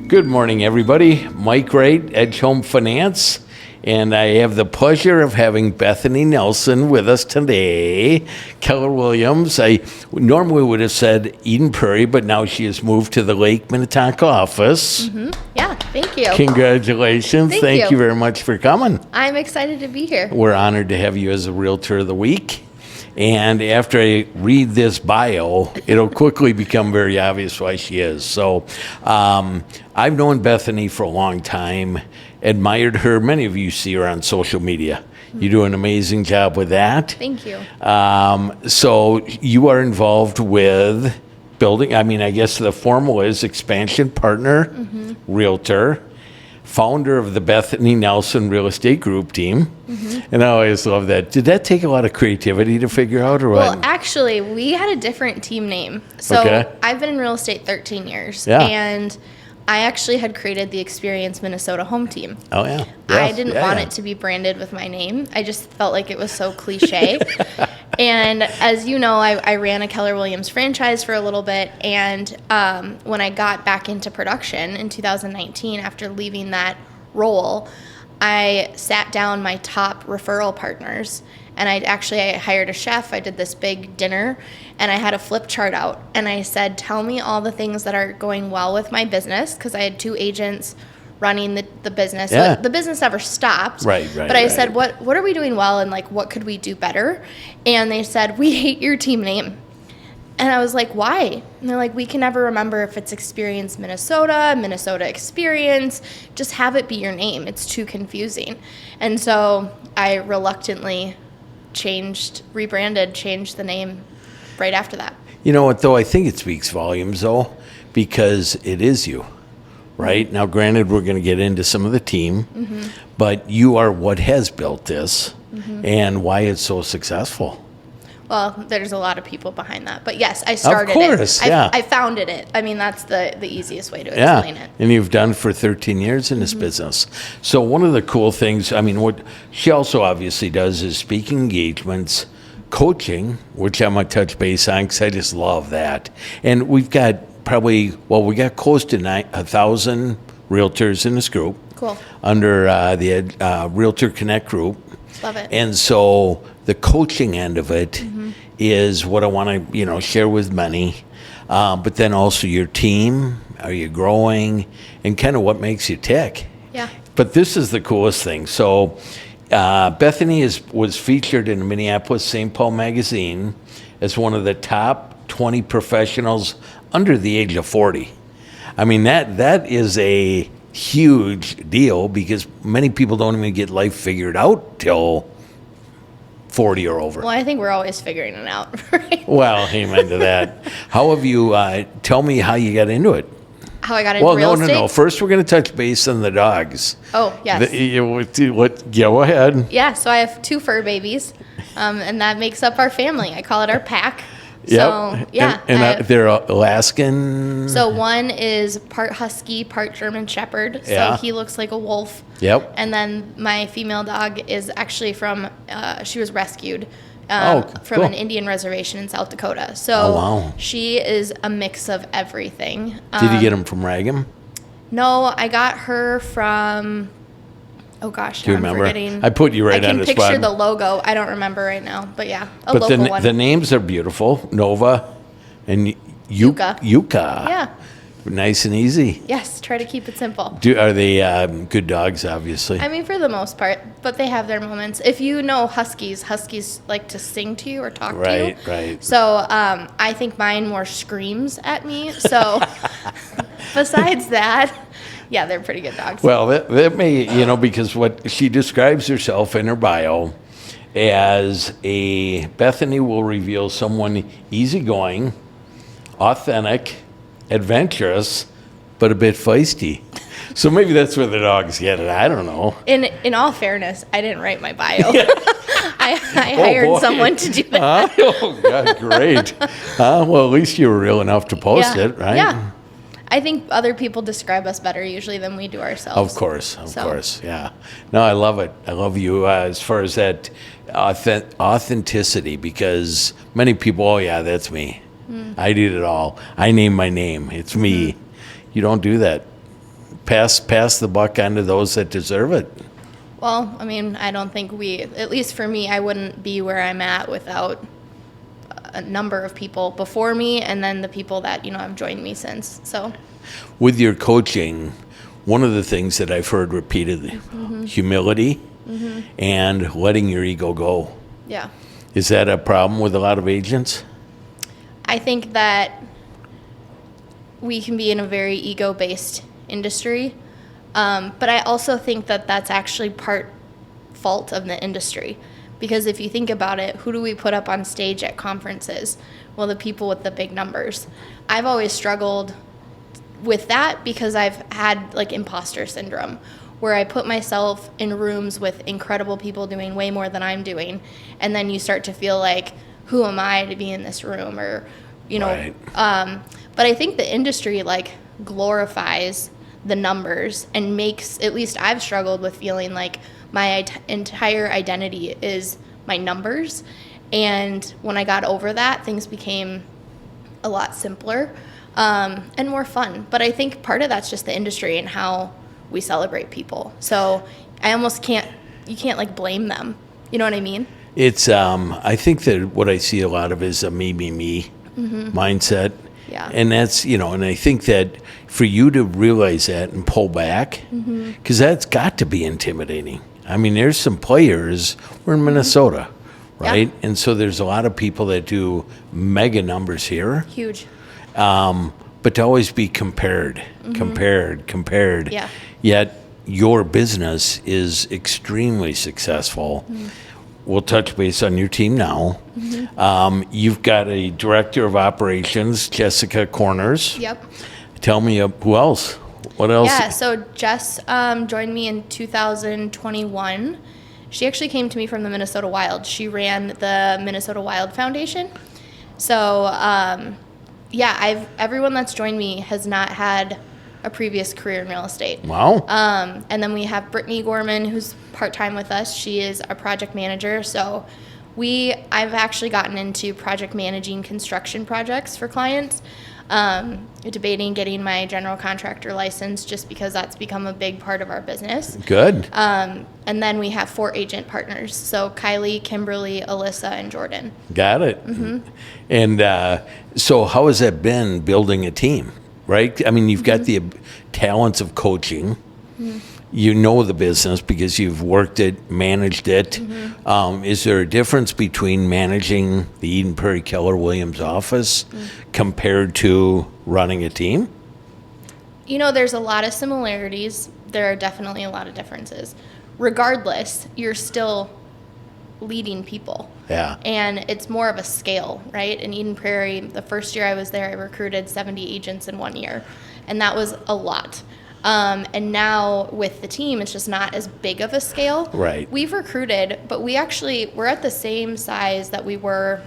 Good morning, everybody. Mike Wright, Edge Home Finance, and I have the pleasure of having Bethany Nelson with us today. Keller Williams, I normally would have said Eden Prairie, but now she has moved to the Lake Minnetonka office. Yeah, thank you. Congratulations. Thank you. you very much for coming. I'm excited to be here. We're honored to have you as a Realtor of the Week. And after I read this bio, it'll quickly become very obvious why she is. So I've known Bethany for a long time, admired her. Many of you see her on social media. You do an amazing job with that. Thank you. So you are involved with building, I guess the formal is expansion partner, Realtor, founder of the Bethany Nelson Real Estate Group team. And I always love that. Did that take a lot of creativity to figure out, or what? Well, actually, we had a different team name. So Okay. I've been in real estate 13 years. Yeah. And I actually had created the Experience Minnesota home team. Oh, yeah. I Yes. didn't Yeah, want yeah. it to be branded with my name. I just felt like it was so cliche. And as you know, I ran a Keller Williams franchise for a little bit. And when I got back into production in 2019, after leaving that role, I sat down my top referral partners. And I hired a chef. I did this big dinner, and I had a flip chart out. And I said, tell me all the things that are going well with my business, because I had 2 agents running the business. Yeah. So the business never stopped. Right. But I said, what are we doing well, and like, what could we do better? And they said, we hate your team name. And I was like, why? And they're like, we can never remember if it's Experience Minnesota, Minnesota Experience. Just have it be your name. It's too confusing. And so I reluctantly changed the name right after that. You know what, though? I think it speaks volumes, though, because it is you, right? Now, granted, we're going to get into some of the team, but you are what has built this and why it's so successful. Well, there's a lot of people behind that. But yes, I started Of course, it. yeah. I founded it. I mean, that's the easiest way to explain it. And you've done for 13 years in this business. So one of the cool things, what she also obviously does is speaking engagements, coaching, which I'm going to touch base on because I just love that. And we've got we got close to 1,000 realtors in this group. Cool. Under the Realtor Connect group. Love it. And so the coaching end of it is what I want to, share with many. But then also your team, are you growing, and kind of what makes you tick. Yeah. But this is the coolest thing. So Bethany was featured in the Minneapolis-St. Paul magazine as one of the top 20 professionals under the age of 40. That is a huge deal because many people don't even get life figured out till 40 or over. Well, I think we're always figuring it out, right? Well, amen to that. How have you, tell me how you got into it. How I got into real estate? No. First, we're going to touch base on the dogs. Oh, yes. Go ahead. Yeah, so I have 2 fur babies, and that makes up our family. I call it our pack. Yep. So, yeah. And they're Alaskan. So one is part husky, part German shepherd. So Yeah. he looks like a wolf. Yep. And then my female dog is actually from, she was rescued Oh, from cool. an Indian reservation in South Dakota. So Oh, wow. she is a mix of everything. Did you get them from Ragam? No, I got her from, oh gosh, Do you I'm remember? forgetting. I put you right on the I can spot. picture the logo. I don't remember right now, but yeah, a But local one. the names are beautiful. Nova and Yuka. Yuka. Yeah. Nice and easy. Yes, try to keep it simple. Are they good dogs, obviously? I mean, for the most part, but they have their moments. If you know huskies like to sing to you or talk to you. Right. So I think mine more screams at me. So besides that, yeah, they're pretty good dogs. Well, that may, because what she describes herself in her bio as Bethany will reveal someone easygoing, authentic, adventurous, but a bit feisty. So maybe that's where the dogs get it. I don't know. In all fairness, I didn't write my bio. I hired someone to do that. Oh, God, great. Well, at least you were real enough to post it, right? Yeah. I think other people describe us better usually than we do ourselves. Of course, yeah. No, I love it. I love you as far as that authenticity, because many people, oh yeah, that's me. I did it all. I name my name. It's me. You don't do that. pass the buck on to those that deserve it. Well, I mean, I don't think at least for me, I wouldn't be where I'm at without a number of people before me and then the people that, have joined me since. So With your coaching, one of the things that I've heard repeatedly, humility and letting your ego go. yeah, Is that a problem with a lot of agents? I think that we can be in a very ego-based industry. But I also think that that's actually part fault of the industry. Because if you think about it, who do we put up on stage at conferences? Well, the people with the big numbers. I've always struggled with that because I've had like imposter syndrome, where I put myself in rooms with incredible people doing way more than I'm doing. And then you start to feel like, who am I to be in this room? Or, Right. But I think the industry like glorifies the numbers and makes, at least I've struggled with feeling like my entire identity is my numbers. And when I got over that, things became a lot simpler and more fun. But I think part of that's just the industry and how we celebrate people. So I almost you can't like blame them. You know what I mean? It's I think that what I see a lot of is a me mindset. Yeah. And that's, and I think that for you to realize that and pull back, because that's got to be intimidating. I mean, there's some players, we're in Minnesota, right? Yeah. And so there's a lot of people that do mega numbers here, Huge. but to always be compared. Yeah. Yet your business is extremely successful. We'll touch base on your team now. You've got a director of operations, Jessica Corners. Yep. Tell me who else? What else? Yeah, so Jess joined me in 2021. She actually came to me from the Minnesota Wild. She ran the Minnesota Wild Foundation. So, everyone that's joined me has not had a previous career in real estate. Wow. And then we have Brittany Gorman, who's part-time with us. She is a project manager. So I've actually gotten into project managing construction projects for clients, debating getting my general contractor license just because that's become a big part of our business. Good. And then we have 4 agent partners. So Kylie, Kimberly, Alyssa, and Jordan. Got it. And so how has that been building a team, right? I mean, you've got the talents of coaching. You know the business because you've worked it, managed it. Is there a difference between managing the Eden Prairie Keller Williams office compared to running a team? There's a lot of similarities. There are definitely a lot of differences. Regardless, you're still leading people. Yeah. And it's more of a scale, right? In Eden Prairie, the first year I was there, I recruited 70 agents in 1 year. And that was a lot. And now with the team, it's just not as big of a scale. Right. We've recruited, but we're at the same size that we were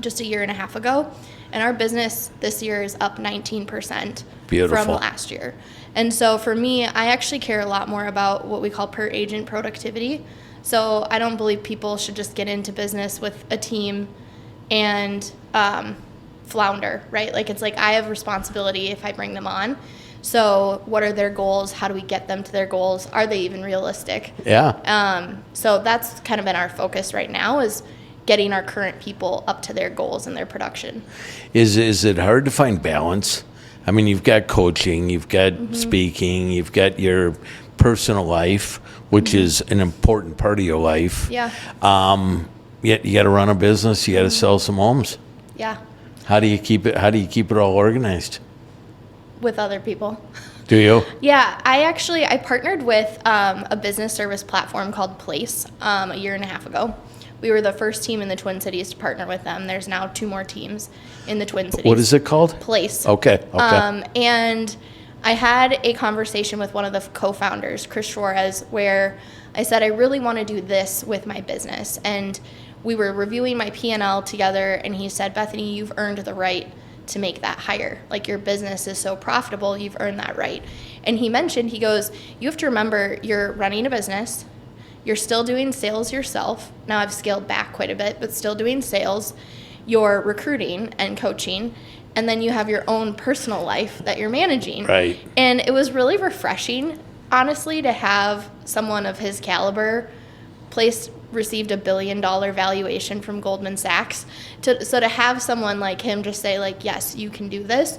just a year and a half ago. And our business this year is up 19% Beautiful. from last year. And so for me, I actually care a lot more about what we call per agent productivity. So I don't believe people should just get into business with a team and flounder, right? Like it's like I have responsibility if I bring them on. So what are their goals? How do we get them to their goals? Are they even realistic? Yeah. So that's kind of been our focus right now is getting our current people up to their goals and their production. Is it hard to find balance? I mean, you've got coaching, you've got speaking, you've got your personal life, which is an important part of your life. Yeah. Yet you got to run a business, you got to sell some homes. Yeah. How do you keep it all organized? With other people. Do you? Yeah, I partnered with a business service platform called Place a year and a half ago. We were the first team in the Twin Cities to partner with them. There's now 2 more teams in the Twin Cities. What is it called? Place. Okay. And I had a conversation with one of the co-founders, Chris Suarez, where I said, I really want to do this with my business. And we were reviewing my P&L together, and he said, Bethany, you've earned the right to make that higher. Like your business is so profitable, you've earned that right. And he goes, you have to remember you're running a business, you're still doing sales yourself. Now I've scaled back quite a bit, but still doing sales. You're recruiting and coaching, and then you have your own personal life that you're managing. Right. And it was really refreshing, honestly, to have someone of his caliber received $1 billion valuation from Goldman Sachs. So to have someone like him just say, like, yes, you can do this.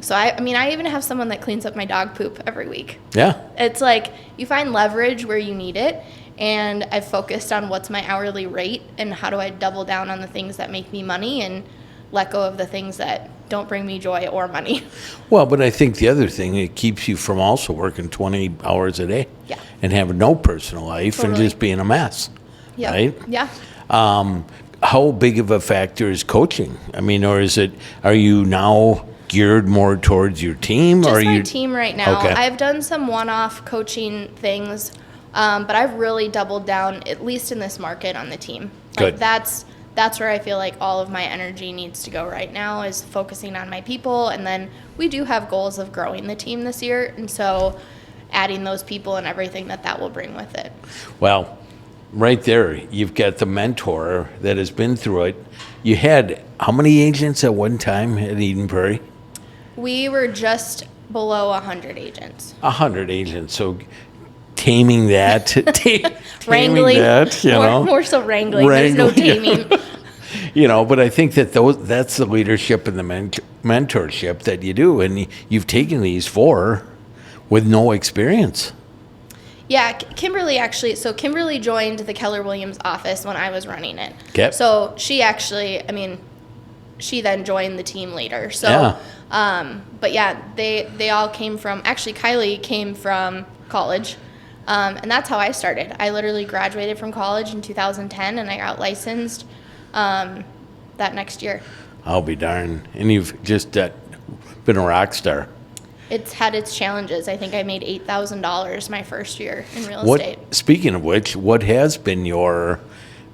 So I mean, I even have someone that cleans up my dog poop every week. Yeah. It's like you find leverage where you need it. And I've focused on what's my hourly rate and how do I double down on the things that make me money and let go of the things that don't bring me joy or money. Well, but I think the other thing, it keeps you from also working 20 hours a day. Yeah. And having no personal life and Totally. just being a mess. Yep. Right? Yeah. How big of a factor is coaching? I mean, or are you now geared more towards your team? Just or are my you team right now. Okay. I've done some one-off coaching things, but I've really doubled down, at least in this market, on the team. Good. Like that's where I feel like all of my energy needs to go right now, is focusing on my people. And then we do have goals of growing the team this year, and so adding those people and everything that will bring with it. Well, right there, you've got the mentor that has been through it. You had how many agents at one time at Eden Prairie? We were just below 100 agents. 100 agents. So taming that, taming Wrangling, that, you know. more so wrangling. There's no Wrangling, taming. You know, but I think that that's the leadership and the mentorship that you do. And you've taken these four with no experience. Yeah, Kimberly actually, so Kimberly joined the Keller Williams office when I was running it. Okay. So she actually, I mean, she then joined the team later. So, Yeah. But yeah, they all came from, actually Kylie came from college. And that's how I started. I literally graduated from college in 2010 and I got licensed that next year. I'll be darned. And you've just been a rock star. It's had its challenges. I think I made $8,000 my first year in real estate. Speaking of which, what has been your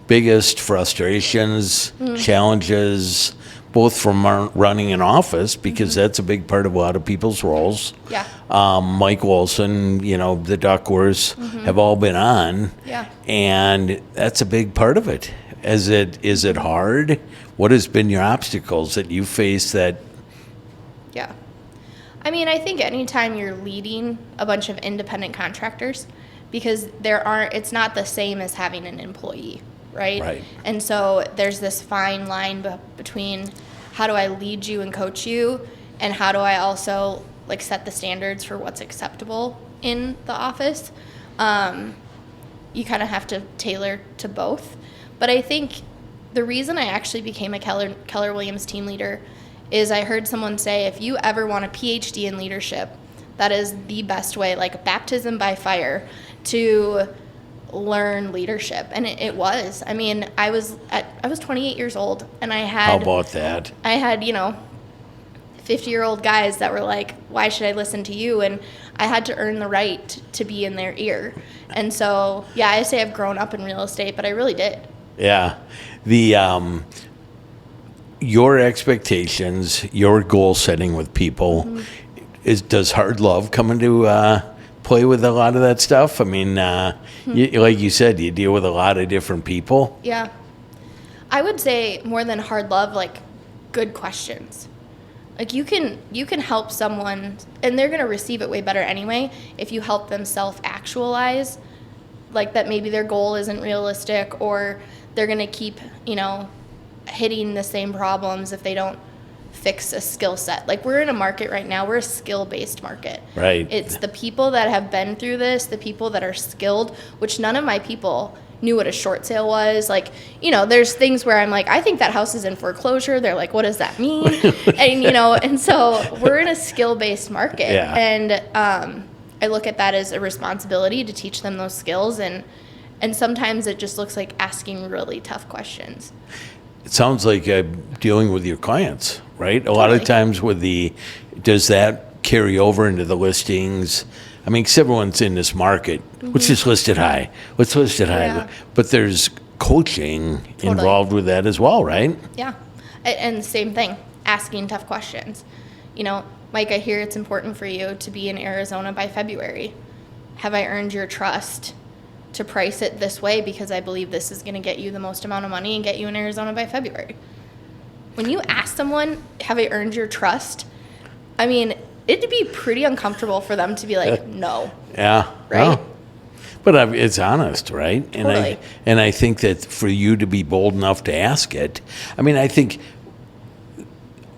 biggest frustrations, challenges, both from running an office, because that's a big part of a lot of people's roles. Yeah. Mike Wilson, you know, the Duckwers have all been on. Yeah. And that's a big part of it. Is it hard? What has been your obstacles that you face that? Yeah. I mean, I think anytime you're leading a bunch of independent contractors, because it's not the same as having an employee, right? Right. And so there's this fine line between how do I lead you and coach you, and how do I also like set the standards for what's acceptable in the office. You kind of have to tailor to both. But I think the reason I actually became a Keller Williams team leader is I heard someone say, if you ever want a PhD in leadership, that is the best way, like baptism by fire, to learn leadership. And it was. I mean, I was 28 years old, and I had... How about that? I had, 50-year-old guys that were like, why should I listen to you? And I had to earn the right to be in their ear. And so, yeah, I say I've grown up in real estate, but I really did. Yeah. Your expectations, your goal setting with people, does hard love come into play with a lot of that stuff? I mean, like you said, you deal with a lot of different people. Yeah. I would say more than hard love, like good questions. Like you can help someone, and they're going to receive it way better anyway, if you help them self-actualize, like that maybe their goal isn't realistic, or they're going to keep, hitting the same problems if they don't fix a skill set. Like we're in a market right now, we're a skill-based market. Right. It's the people that have been through this, the people that are skilled, which none of my people knew what a short sale was. Like, there's things where I'm like, I think that house is in foreclosure. They're like, what does that mean? And, and so we're in a skill-based market. Yeah. And I look at that as a responsibility to teach them those skills. And sometimes it just looks like asking really tough questions. It sounds like dealing with your clients, right? A Totally. lot of times does that carry over into the listings? I mean, 'cause everyone's in this market. Let's just list it high. Let's list it high. Yeah. But there's coaching involved with that as well, right? Yeah. And same thing, asking tough questions. Mike, I hear it's important for you to be in Arizona by February. Have I earned your trust to price it this way because I believe this is going to get you the most amount of money and get you in Arizona by February? when you ask someone, have I earned your trust? I mean, it'd be pretty uncomfortable for them to be like, no. Yeah. Right? No. But it's honest, right? Totally. And I think that for you to be bold enough to ask it, I mean, I think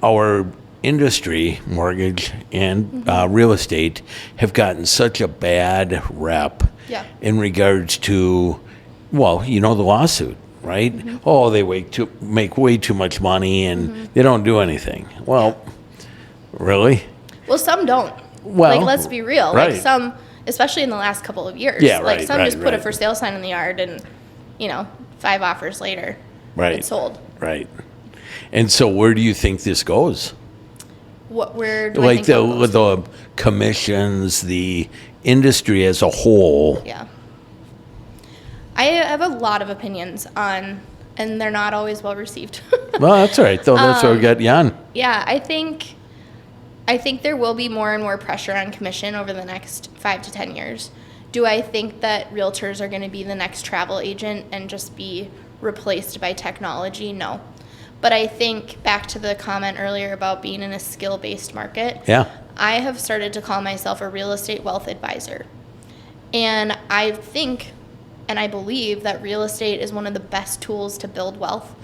our industry, mortgage and real estate, have gotten such a bad rep Yeah. in regards to, well, the lawsuit, right? Oh, they make way too much money and they don't do anything. Well, really? Well, some don't. Well, like, let's be real. right. Like, some, especially in the last couple of years. Yeah, like, right, some right, just put a right. for sale sign in the yard and, 5 offers later, Right. it's sold. Right. And so where do you think this goes? Where do I Like think it goes? the commissions, the industry as a whole. Yeah. I have a lot of opinions on, and they're not always well received. Well, that's all right, though. That's what we got you on. Yeah, I think there will be more and more pressure on commission over the next 5 to 10 years. Do I think that realtors are going to be the next travel agent and just be replaced by technology? No. But I think back to the comment earlier about being in a skill-based market. Yeah. I have started to call myself a real estate wealth advisor. And I think and I believe that real estate is one of the best tools to build wealth.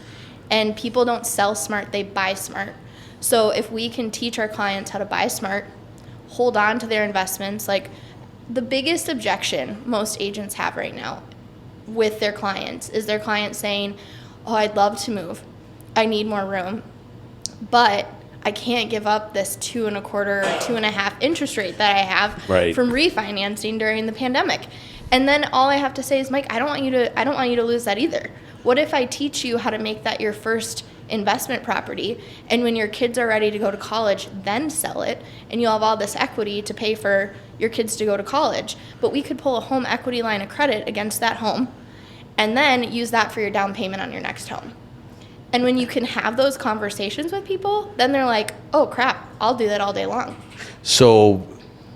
And people don't sell smart, they buy smart. So if we can teach our clients how to buy smart, hold on to their investments, like the biggest objection most agents have right now with their clients is their client saying, oh, I'd love to move. I need more room. But I can't give up this 2.25 or 2.5 interest rate that I have from refinancing during the pandemic. And then all I have to say is, Mike, I don't want you to lose that either. What if I teach you how to make that your first investment property, and when your kids are ready to go to college, then sell it, and you'll have all this equity to pay for your kids to go to college. But we could pull a home equity line of credit against that home, and then use that for your down payment on your next home. And when you can have those conversations with people, then they're like, oh crap, I'll do that all day long. So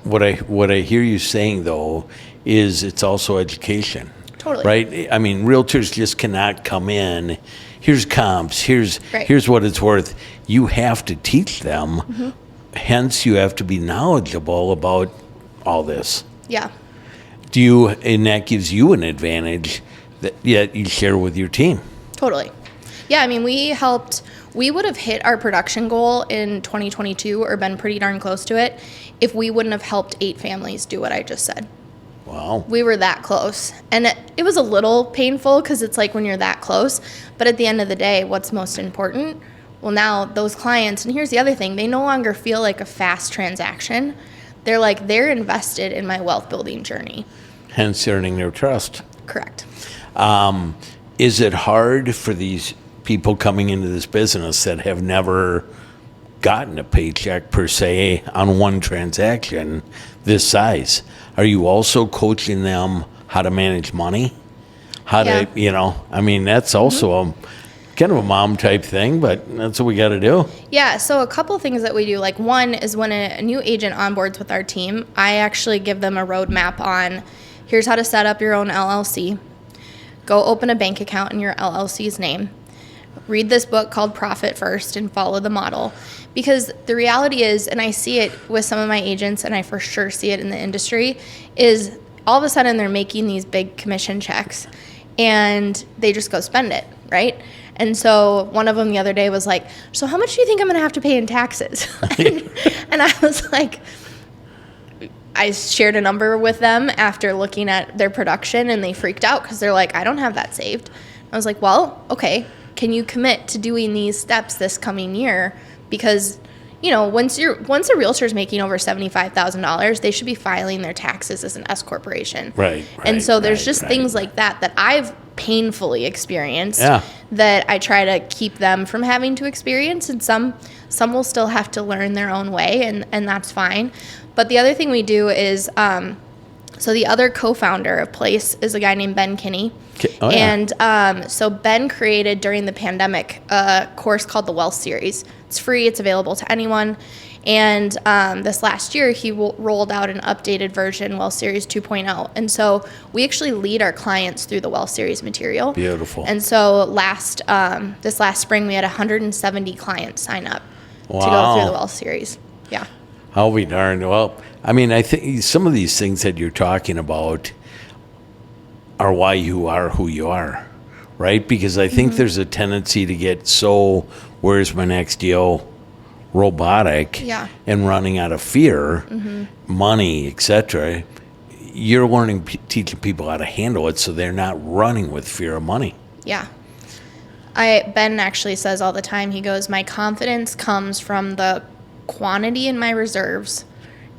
what I hear you saying, though, is it's also education. Totally. Right? I mean, realtors just cannot come in, here's comps, here's what it's worth. You have to teach them. Hence, you have to be knowledgeable about all this. Yeah. And that gives you an advantage that you share with your team. Totally. Yeah, I mean, we would have hit our production goal in 2022 or been pretty darn close to it if we wouldn't have helped 8 families do what I just said. Wow. We were that close. And it was a little painful because it's like when you're that close. But at the end of the day, what's most important? Well, now those clients, and here's the other thing, they no longer feel like a fast transaction. They're invested in my wealth building journey. Hence earning their trust. Correct. Is it hard for these people coming into this business that have never gotten a paycheck per se on one transaction this size? Are you also coaching them how to manage money? I mean, that's also a kind of a mom type thing, but that's what we got to do. Yeah, so a couple things that we do. Like, one is when a new agent onboards with our team, I actually give them a roadmap on here's how to set up your own LLC. Go open a bank account in your LLC's name. Read this book called Profit First and follow the model. Because the reality is, and I see it with some of my agents, and I for sure see it in the industry, is all of a sudden they're making these big commission checks and they just go spend it, right? And so one of them the other day was like, so how much do you think I'm going to have to pay in taxes? And I was like, I shared a number with them after looking at their production, and they freaked out because they're like, I don't have that saved. I was like, well, okay, can you commit to doing these steps this coming year? Because, once a realtor is making over $75,000, they should be filing their taxes as an S corporation. Right. And so there's just things like that I've painfully experienced that I try to keep them from having to experience. And some will still have to learn their own way, and that's fine. But the other thing we do is So the other co-founder of Place is a guy named Ben Kinney. Oh, yeah. And so Ben created during the pandemic a course called the Wealth Series. It's free. It's available to anyone. And this last year, he rolled out an updated version, Wealth Series 2.0. And so we actually lead our clients through the Wealth Series material. Beautiful. And so this last spring, we had 170 clients sign up to go Wow. through the Wealth Series. Yeah. I'll be darned. Well, I mean, I think some of these things that you're talking about are why you are who you are, right? Because I think there's a tendency to get so, where's my next deal, robotic, Yeah. and running out of fear, money, etc. You're learning, teaching people how to handle it so they're not running with fear of money. Yeah. Ben actually says all the time, he goes, my confidence comes from the quantity in my reserves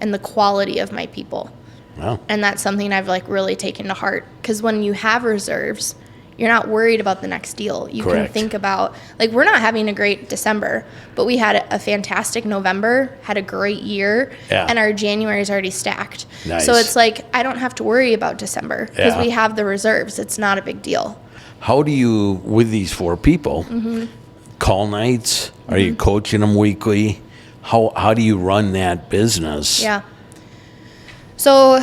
and the quality of my people. Wow. And that's something I've like really taken to heart, because when you have reserves, you're not worried about the next deal. You Correct. can think about, like, we're not having a great December, but we had a fantastic November, had a great year, Yeah. and our January is already stacked. Nice. So it's like, I don't have to worry about December because Yeah. we have the reserves. It's not a big deal. How do you, with these 4 people, call nights? Are you coaching them weekly? How do you run that business? Yeah. So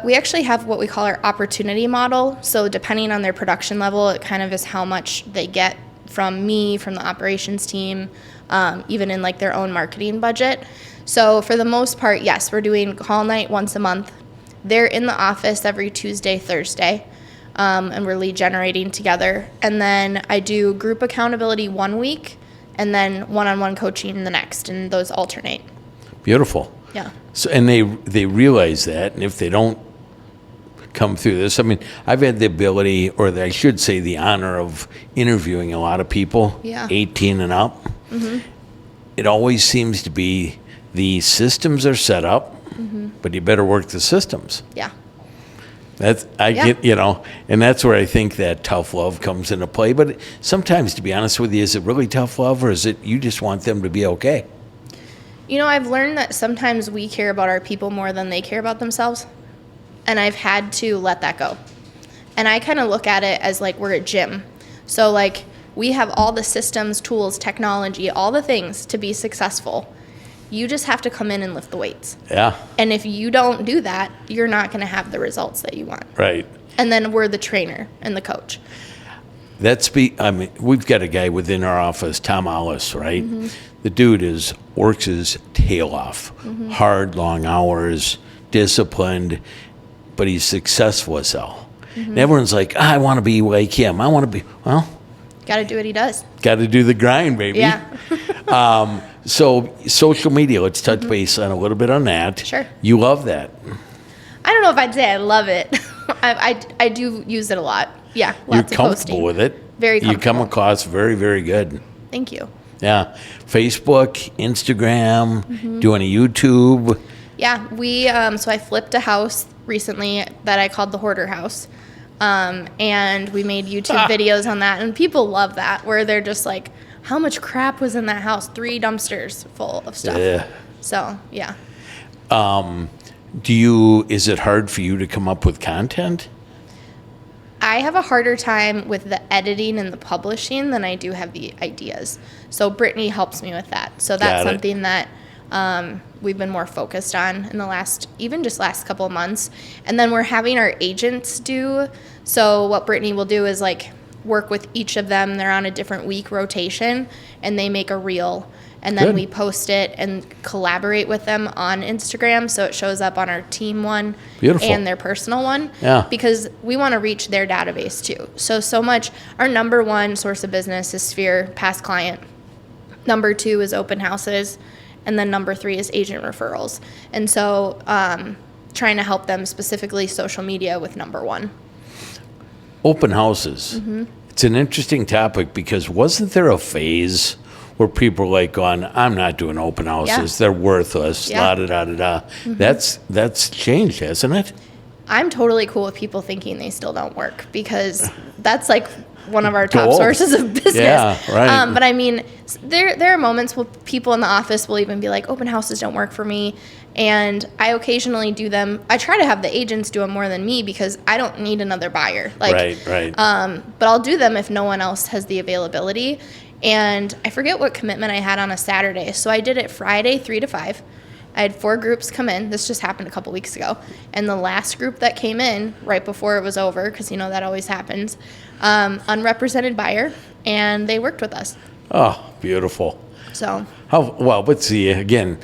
we actually have what we call our opportunity model. So depending on their production level, it kind of is how much they get from me, from the operations team, even in like their own marketing budget. So for the most part, yes, we're doing call night once a month. They're in the office every Tuesday, Thursday, and we're lead generating together. And then I do group accountability one week and then one-on-one coaching the next, and those alternate. Beautiful. Yeah. So, and they realize that, and if they don't come through this, I mean, I've had the ability, or I should say the honor of interviewing a lot of people, Yeah. 18 and up. It always seems to be the systems are set up, but you better work the systems. Yeah. That's get, and that's where I think that tough love comes into play. But sometimes, to be honest with you, is it really tough love, or is it you just want them to be okay? You know, I've learned that sometimes we care about our people more than they care about themselves. And I've had to let that go. And I kind of look at it as like we're a gym. So like we have all the systems, tools, technology, all the things to be successful. You just have to come in and lift the weights. Yeah. And if you don't do that, you're not going to have the results that you want. Right. And then we're the trainer and the coach. I mean, we've got a guy within our office, Tom Allis, right? The dude works his tail off, hard, long hours, disciplined, but he's successful as hell. And everyone's like, I want to be like him. I want to be, well, Got to do what he does. got to do the grind, baby. Yeah. So social media, let's touch base on a little bit on that. Sure. You love that. I don't know if I'd say I love it. I do use it a lot. Yeah. You're Lots of comfortable posting. with it. Very You come comfortable. across very, very good. Thank you. Yeah. Facebook, Instagram, doing a YouTube. Yeah, so I flipped a house recently that I called the Hoarder House. And we made YouTube videos on that, and people love that, where they're just like, how much crap was in that house? 3 dumpsters full of stuff. Yeah. So, yeah. Is it hard for you to come up with content? I have a harder time with the editing and the publishing than I do have the ideas. So Brittany helps me with that. So that's Got it. something that we've been more focused on in the last couple of months. And then we're having our agents do. So what Brittany will do is like work with each of them. They're on a different week rotation, and they make a reel. And then Good. we post it and collaborate with them on Instagram, so it shows up on our team one Beautiful. and their personal one. Yeah. Because we want to reach their database too. So much, our number one source of business is Sphere, past client. Number 2 is open houses. And then number 3 is agent referrals. And so trying to help them specifically social media with number 1. Open houses. It's an interesting topic because wasn't there a phase where people were like going, I'm not doing open houses. Yeah. They're worthless. Yeah. La da da da da. That's changed, hasn't it? I'm totally cool with people thinking they still don't work, because that's like one of our top Gold. sources of business. Yeah, right. But I mean, there are moments where people in the office will even be like, open houses don't work for me. And I occasionally do them. I try to have the agents do them more than me because I don't need another buyer. Like, right. But I'll do them if no one else has the availability. And I forget what commitment I had on a Saturday. So I did it Friday, 3 to 5. I had 4 groups come in. This just happened a couple weeks ago. And the last group that came in right before it was over, because you know that always happens, unrepresented buyer, and they worked with us. Oh, beautiful. So But see, again,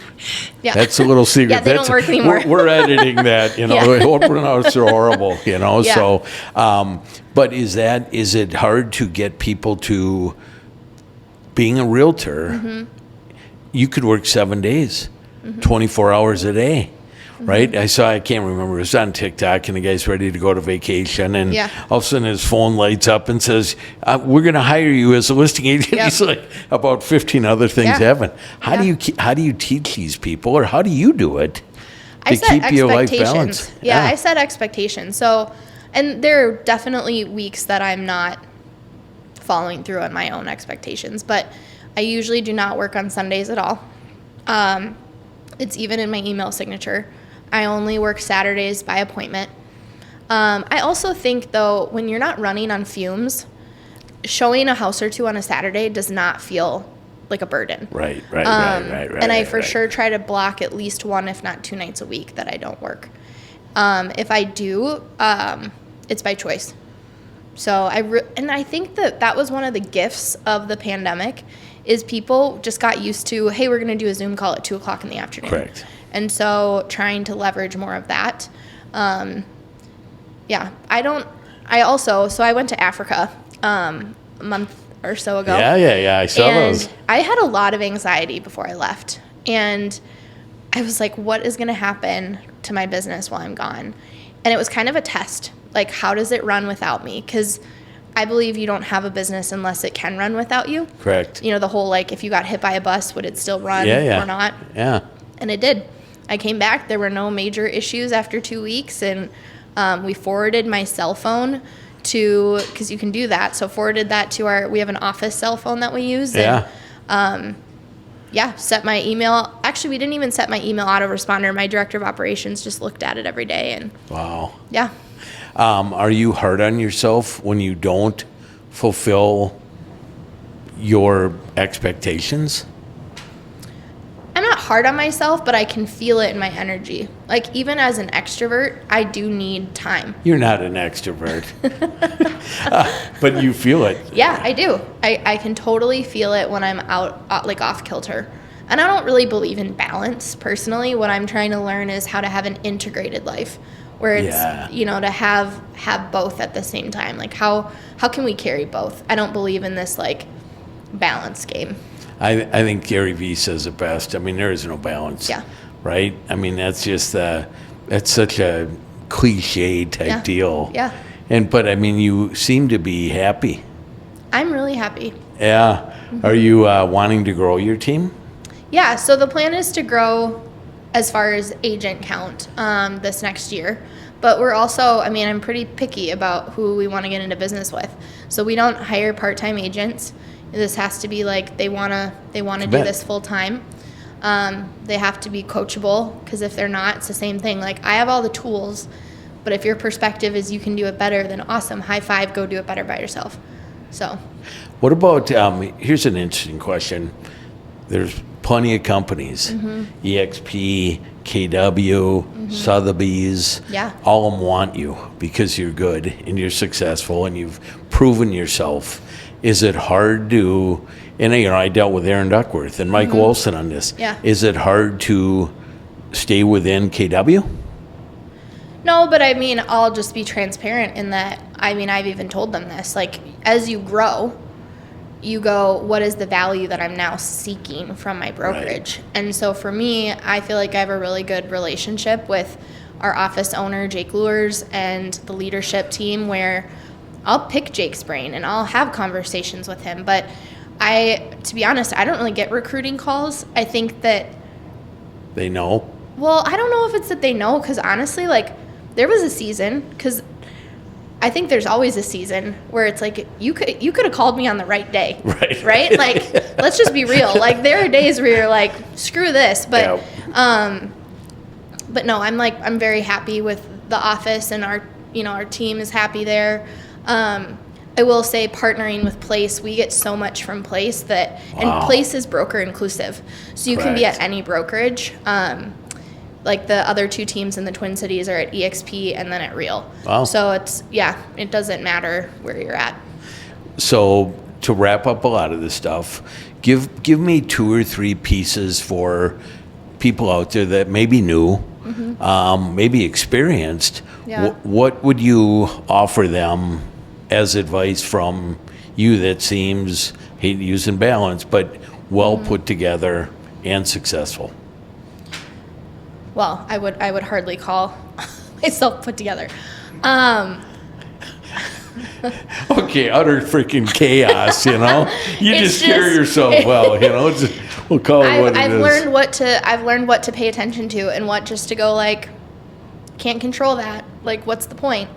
yeah. that's a little secret. Yeah, they don't work anymore. We're editing that, you know. Yeah. Open houses are horrible, you know. Yeah. So, but is it hard to get people to being a realtor? Mm-hmm. You could work 7 days, 24 hours a day. Right? I can't remember, it was on TikTok, and the guy's ready to go to vacation, and all of a sudden his phone lights up and says, we're going to hire you as a listing agent. Yep. He's like, about 15 other things happen. How do you teach these people, or how do you do it to keep your life balanced? Yeah, I set expectations. So, and there are definitely weeks that I'm not following through on my own expectations, but I usually do not work on Sundays at all. It's even in my email signature. I only work Saturdays by appointment. I also think, though, when you're not running on fumes, showing a house or two on a Saturday does not feel like a burden. Right. And I for sure try to block at least 1, if not 2 nights a week that I don't work. If I do, it's by choice. So I think that was one of the gifts of the pandemic, is people just got used to, hey, we're going to do a Zoom call at 2 o'clock in the afternoon. Correct. And so trying to leverage more of that. I went to Africa a month or so ago. Yeah. I saw those. I had a lot of anxiety before I left. And I was like, what is going to happen to my business while I'm gone? And it was kind of a test. Like, how does it run without me? Because I believe you don't have a business unless it can run without you. Correct. You know, the whole, like, if you got hit by a bus, would it still run or not? Yeah. And it did. I came back. There were no major issues after 2 weeks. And we forwarded my cell phone to, because you can do that. So forwarded that to we have an office cell phone that we use. Yeah. And, set my email. Actually, we didn't even set my email autoresponder. My director of operations just looked at it every day. And wow. Yeah. Are you hard on yourself when you don't fulfill your expectations? I'm not hard on myself, but I can feel it in my energy. Like, even as an extrovert, I do need time. You're not an extrovert. But you feel it. Yeah, I do. I can totally feel it when I'm out, like, off kilter. And I don't really believe in balance, personally. What I'm trying to learn is how to have an integrated life, where it's, to have both at the same time. Like, how can we carry both? I don't believe in this, like, balance game. I think Gary Vee says it best. I mean, there is no balance. Yeah. Right? I mean, that's just that's such a cliche type deal. Yeah. But I mean, you seem to be happy. I'm really happy. Yeah. Mm-hmm. Are you wanting to grow your team? Yeah. So the plan is to grow as far as agent count this next year. But we're also, I'm pretty picky about who we want to get into business with. So we don't hire part-time agents. This has to be like they want to do this full time. They have to be coachable, because if they're not, it's the same thing. Like, I have all the tools, but if your perspective is you can do it better, then awesome. High five, go do it better by yourself. So, what about? Here's an interesting question. There's plenty of companies, EXP, KW, Sotheby's. Yeah. All of them want you because you're good and you're successful and you've proven yourself. Is it hard to, and I dealt with Aaron Duckworth and Mike Wilson on this. Yeah. Is it hard to stay within KW? No, but I'll just be transparent in that, I've even told them this. Like, as you grow, you go, what is the value that I'm now seeking from my brokerage? Right. And so for me, I feel like I have a really good relationship with our office owner, Jake Lures, and the leadership team, where I'll pick Jake's brain and I'll have conversations with him. But to be honest, I don't really get recruiting calls. I think that they know. Well, I don't know if it's that they know, because honestly, like, there was a season, because I think there's always a season where it's like you could have called me on the right day, Right. right? Like, let's just be real. Like, there are days where you're like, screw this, but no, I'm very happy with the office, and our team is happy there. I will say, partnering with Place, we get so much from Place and Place is broker inclusive, so you can be at any brokerage. Like, the other two teams in the Twin Cities are at EXP and then at Real. Wow. So it doesn't matter where you're at. So to wrap up a lot of this stuff, give me 2 or 3 pieces for people out there that may be new, maybe experienced. Yeah. What would you offer them as advice from you that seems, hate using balance, but well put together and successful? Well, I would hardly call myself put together. Okay, utter freaking chaos, You It's just carry just- yourself well, we'll call it what it I've is. I've learned what to pay attention to, and what just to go, like, can't control that. Like, what's the point?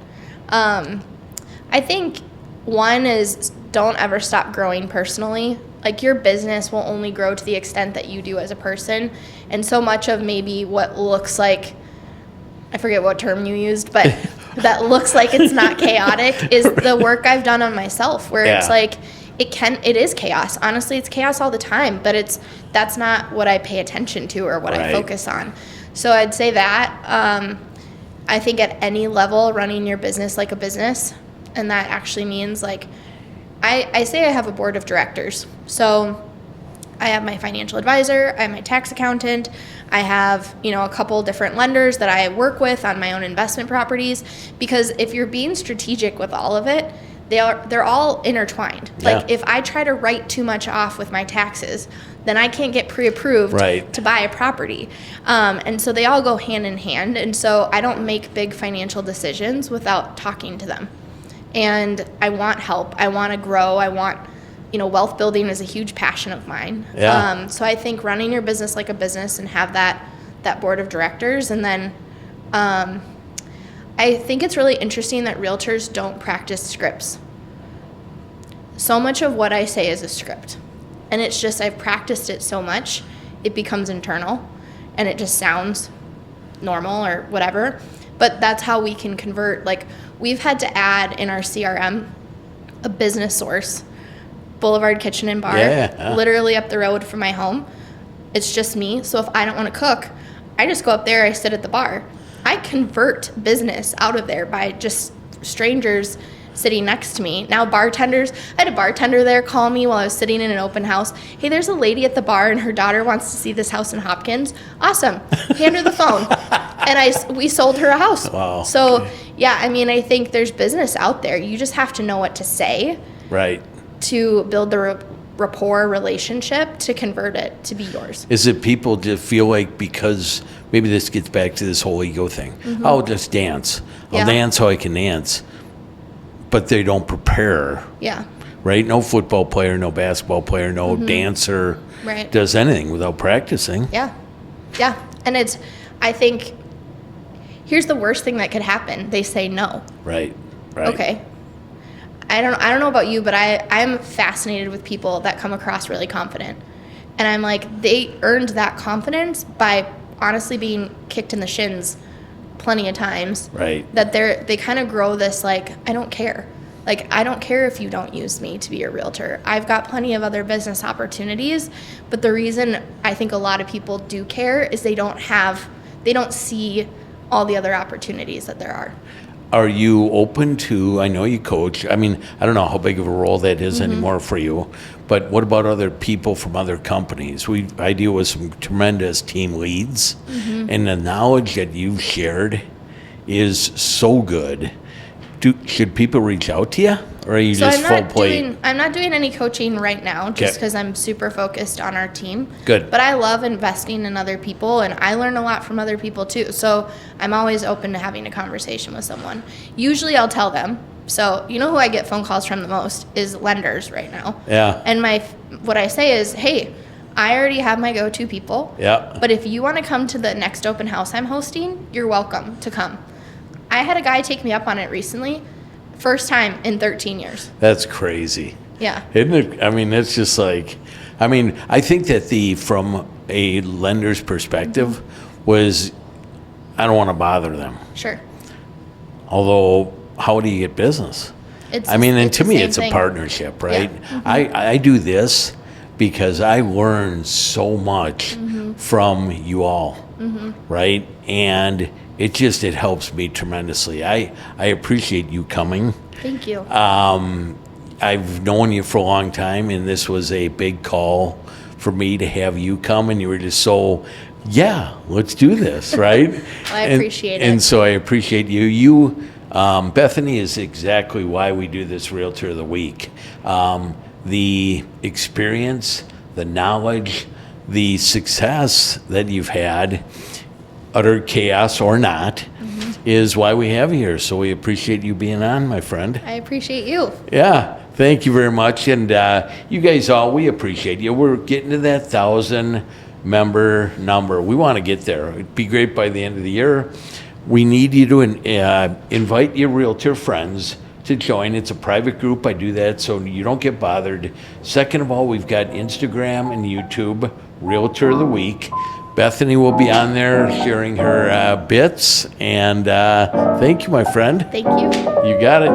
I think one is, don't ever stop growing personally. Like, your business will only grow to the extent that you do as a person. And so much of maybe what looks like, I forget what term you used, but that looks like it's not chaotic is the work I've done on myself, where it's like, it is chaos. Honestly, it's chaos all the time, but that's not what I pay attention to or what I focus on. So I'd say that. I think at any level, running your business like a business, and that actually means, like, I say I have a board of directors. So I have my financial advisor, I have my tax accountant, I have, a couple different lenders that I work with on my own investment properties, because if you're being strategic with all of it, they're all intertwined. Yeah. Like, if I try to write too much off with my taxes, then I can't get pre-approved to buy a property. And so they all go hand in hand. And so I don't make big financial decisions without talking to them. And I want help. I want to grow. I want, wealth building is a huge passion of mine. Yeah. So I think running your business like a business and have that board of directors. And then I think it's really interesting that realtors don't practice scripts. So much of what I say is a script. And it's just, I've practiced it so much, it becomes internal and it just sounds normal or whatever. But that's how we can convert. Like, we've had to add in our CRM a business source, Boulevard Kitchen and Bar, literally up the road from my home. It's just me. So if I don't want to cook, I just go up there, I sit at the bar. I convert business out of there by just strangers sitting next to me. Now bartenders, I had a bartender there call me while I was sitting in an open house. Hey, there's a lady at the bar and her daughter wants to see this house in Hopkins. Awesome. Hand her the phone. And we sold her a house. Wow. So, yeah, I think there's business out there. You just have to know what to say. Right. To build the rapport relationship to convert it to be yours. Is it people just feel like, because maybe this gets back to this whole ego thing, I'll just dance. I'll dance how I can dance. But they don't prepare. Yeah. Right? No football player, no basketball player, no dancer does anything without practicing. Yeah. Yeah. And I think, here's the worst thing that could happen. They say no. Right. Okay. I don't know about you, but I'm fascinated with people that come across really confident. And I'm like, they earned that confidence by honestly being kicked in the shins plenty of times. Right. That they kind of grow this, like, I don't care. Like, I don't care if you don't use me to be your realtor. I've got plenty of other business opportunities. But the reason I think a lot of people do care is they don't see all the other opportunities that there are. Are you open to, I know you coach, I don't know how big of a role that is anymore for you, but what about other people from other companies? I deal with some tremendous team leads, and the knowledge that you've shared is so good. Should people reach out to you, or are you just full plate? I'm not doing any coaching right now, just because I'm super focused on our team. Good. But I love investing in other people, and I learn a lot from other people too. So I'm always open to having a conversation with someone. Usually I'll tell them. So who I get phone calls from the most is lenders right now. Yeah. And what I say is, hey, I already have my go-to people. Yeah. But if you want to come to the next open house I'm hosting, you're welcome to come. I had a guy take me up on it recently. First time in 13 years. That's crazy. Yeah. Isn't it? I mean, it's just like, I mean, I think that from a lender's perspective was, I don't want to bother them. Sure. Although, how do you get business? I mean, and to me, it's a partnership, right? Yeah. I do this because I learn so much from you all, right? And it helps me tremendously. I appreciate you coming. Thank you. I've known you for a long time, and this was a big call for me to have you come, and you were just so, yeah, let's do this, right? I appreciate it. And so I appreciate you. Bethany is exactly why we do this Realtor of the Week. The experience, the knowledge, the success that you've had, utter chaos or not, is why we have you here. So we appreciate you being on, my friend. I appreciate you. Yeah, thank you very much. And you guys all, we appreciate you. We're getting to that 1,000 member number. We want to get there. It'd be great by the end of the year. We need you to invite your realtor friends to join. It's a private group. I do that so you don't get bothered. Second of all, we've got Instagram and YouTube, Realtor of the Week. Bethany will be on there sharing her bits. And thank you, my friend. Thank you. You got it.